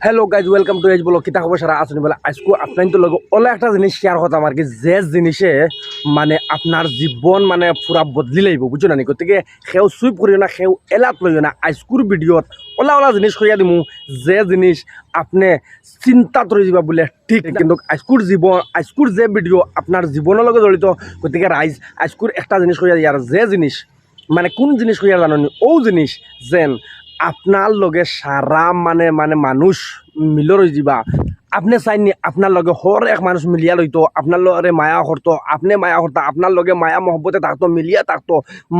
Hello guys welcome to এজ বলো কিতা খবর সারা আসুন বলে আজকে আপনার তো লগে ওলা একটা জিনিস শেয়ার হতাম আর কি যে জিনিসে মানে আপনার জীবন মানে পুরা বদলি লাগব বুঝছো না গতিকে সেও সুইপ করিও না সেও এলাত লইও না আজকুর ভিডিওত ওলা ওলা জিনিস কইয়া দিমু যে জিনিস আপনি চিন্তা করে যাবা বলে ঠিক কিন্তু আজকুর যে ভিডিও আপনার জীবনের লগে জড়িত গতিকে রাইজ আজকুর একটা জিনিস কইয়া দিই আর যে জিনিস মানে কোন জিনিস কইয়া জানি ও জিনিস যেন আপনার লগে সারা মানে মানে মানুষ মিল রই যাবা আপনি চাইনি আপনার লগে হর এক মানুষ মিলিয়া লইতো আপনার লগে মায়া করতো আপনি মায়া করতা আপনার লগে মায়া মহব্বতে থাকতো মিলিয়া থাকতো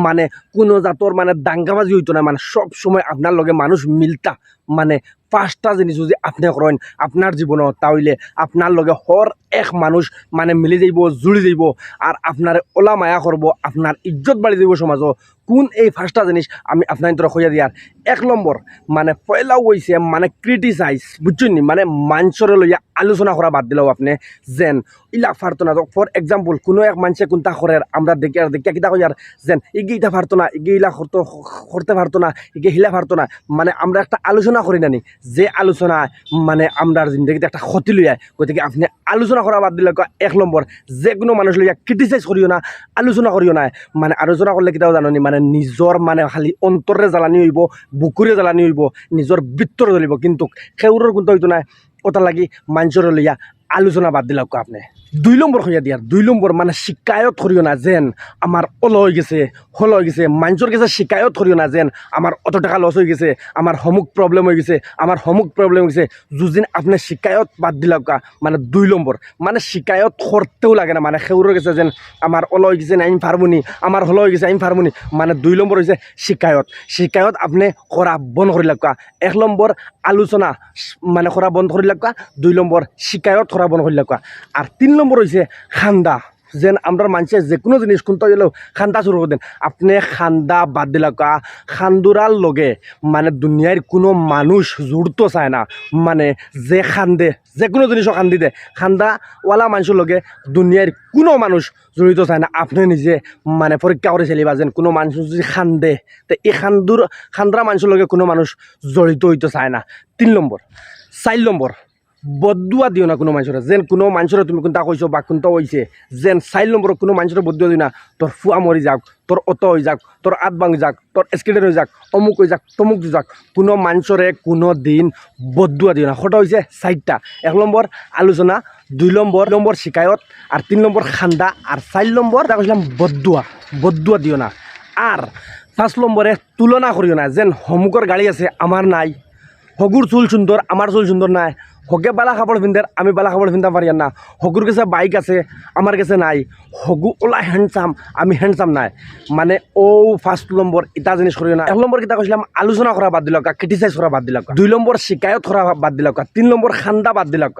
মানে কোনো জাতর মানে দাঙ্গাবাজি হইতো না মানে সব সময় আপনার লগে মানুষ মিলতা মানে পাঁচটা জিনিস যদি আপনি করেন আপনার জীবনত তাহলে আপনার লগে হর এক মানুষ মানে মিলি যাইব জুড়ি যাইব আর আপনার ওলা মায়া করব আপনার ইজ্জত বাড়ি যাইব সমাজও কোন এই পাঁচটা জিনিস আমি আপনার ভিতরে কইয়া দিয়ার এক নম্বর মানে পয়লা হইছে মানে ক্রিটিসাইজ বুঝছেন নি মানে মানুষরে লইয়া আলোচনা করা বাদ দিলেও আপনি যেন ইলা পারতো না ফর এক্সাম্পল কোনো এক মানুষে কোনটা করে আমরা দেখি আর দেখি কিতা কইয়ার যেন ইগে ইটা পারতো না ইগে ইলা করতে পারতো না ইগে হিলা পারতো না মানে আমরা একটা আলোচনা করি নানি যে আলোচনা মানে আমরা জিন্দগিতে একটা ক্ষতি লইয়া গতিকে আপনি আলোচনা করা বাদ দিলে এক নম্বর যে কোনো মানুষ লইয়া ক্রিটিসাইজ করিও না আলোচনা করিও না মানে আলোচনা করলে কিতাও জানি মানে নিজর মানে খালি অন্তরে জ্বালানি হইব বুকুরে জ্বালানি হইব নিজর বৃত্তরে জ্বলিব কিন্তু সেউরের কিন্তু হইতো না ওটা লাগি মানুষের লইয়া আলোচনা বাদ দিলাম আপনি দুই নম্বর হইয়া দিয়ার দুই নম্বর মানে শিকায়ত করিও না যেন আমার ওল হয়ে গেছে হল হয়ে গেছে মানুষের কাছে শিকায়ত করিও না যেন আমার অত টাকা লস হয়ে গেছে আমার হমুক প্রবলেম হয়ে গেছে আমার হমুক প্রবলেম হয়ে গেছে যদিন আপনি শিকায়ত বাদ দিলাম মানে দুই নম্বর মানে শিকায়ত করতেও লাগে না মানে সেউরের গেছে যেন আমার ওল হয়ে গেছে আমি পারবনি আমার হল হয়ে গেছে আমি পারবনি মানে দুই নম্বর হয়েছে শিকায়ত আপনি করা বন্ধ করে লাগা এক নম্বর আলোচনা মানে করা বন্ধ করে লাগা দুই নম্বর শিকায়ত করা বন্ধ করে লাগা আর তিন নম্বর হয়েছে খান্দা যেন আমরা মানুষের যে কোনো জিনিস কোনটা গেলেও খান্দা শুরু করে দেন আপনি খান্দা বাদ দিলাকা খান্দুরার লগে মানে দুনিয়ার কোনো মানুষ জুড়তো চায় না মানে যে খান্দে যে কোনো জিনিসও খান্দি দেয় খান্দাওয়ালা মানুষের লগে দুনিয়ার কোনো মানুষ জড়িত চায় না আপনি নিজে মানে পরীক্ষা করে চলিবা যেন কোনো মানুষ যদি খান্দে তো এই খান্দরা মানুষের লগে কোনো মানুষ জড়িত হইতে চায় না তিন নম্বর চার নম্বর বদুয়া দিও না কোনো মানুষের যেন কোনো মানুষের তুমি কোনটা কইছো বা কোনটা হয়েছে যেন 4 নম্বর কোনো মানুষের বদুয়া দিও না তোর ফুয়া মরি যাক তোর অত হয়ে যাক তোর আত ভাঙি যাক তোর এক্সিডেন্ট হয়ে যাক অমুক হয়ে যাক তমুক যাক কোনো মানুষরে কোনো দিন বদুয়া দিও না সেটা হয়েছে 4টা এক নম্বর আলোচনা দুই নম্বর শিকায়ত আর 3 নম্বর খান্দা আর 4 নম্বর তা কইলাম বদুয়া দিও না আর 5 নম্বরে তুলনা করিও না যেন হমুকর গাড়ি আছে আমার নাই হগুর চুল সুন্দর আমার চুল সুন্দর নাই হগে বালা কাপড় পিন্ধার আমি বালা কাপড় পিন্ধা পারি না হগুর কাছে বাইক আছে আমার কাছে নাই হগু ওলা হ্যান্ডসাম আমি হ্যান্ডসাম নাই মানে ও 1 নম্বর এটা জিনিস করিও না 1 নম্বর কিতা কইলাম আলোচনা করা বাদ দিলাম ক্রিটিসাইজ করা বাদ দিলাম 2 নম্বর শিকায়ত করা বাদ দিলাম 3 নম্বর খান্দা বাদ দিলাম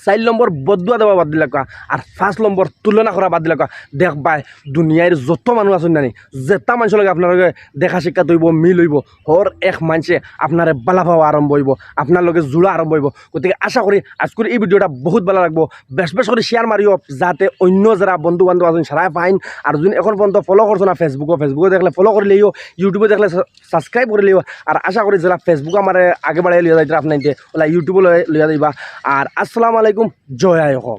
4 নম্বর বদুয়া দেওয়া বাদ দিলাম আর 5 নম্বর তুলনা করা বাদ দিলাম দেখবাই দুনিয়ার যত মানুষ আছেন নানি যেটা মানুষের লগে আপনার লগে দেখা শিক্ষা হইব মিল হইব হর এক মানুষে আপনার বালা পাওয়া আরম্ভ হইব আপনার লগে জোড়া আরম্ভ হইব গতিকে আশা করি আজকের এই ভিডিওটা বহুত ভালো লাগবো বেশ করে শেয়ার মারিও যাতে অন্য যারা বন্ধু বান্ধব আছেন সারাই পাইন আর যদি এখন পর্যন্ত ফলো করছো না ফেসবুকে দেখলে ফলো করে লিও ইউটিউবে দেখলে সাবস্ক্রাইব করে লিও আর আশা করি যারা ফেসবুক আমার আগে বাড়াই লিয়া যাইতে আপনার ওলা ইউটিউবে লিয়া যাইবা আর আসসালামু আলাইকুম জয় আয় হোক।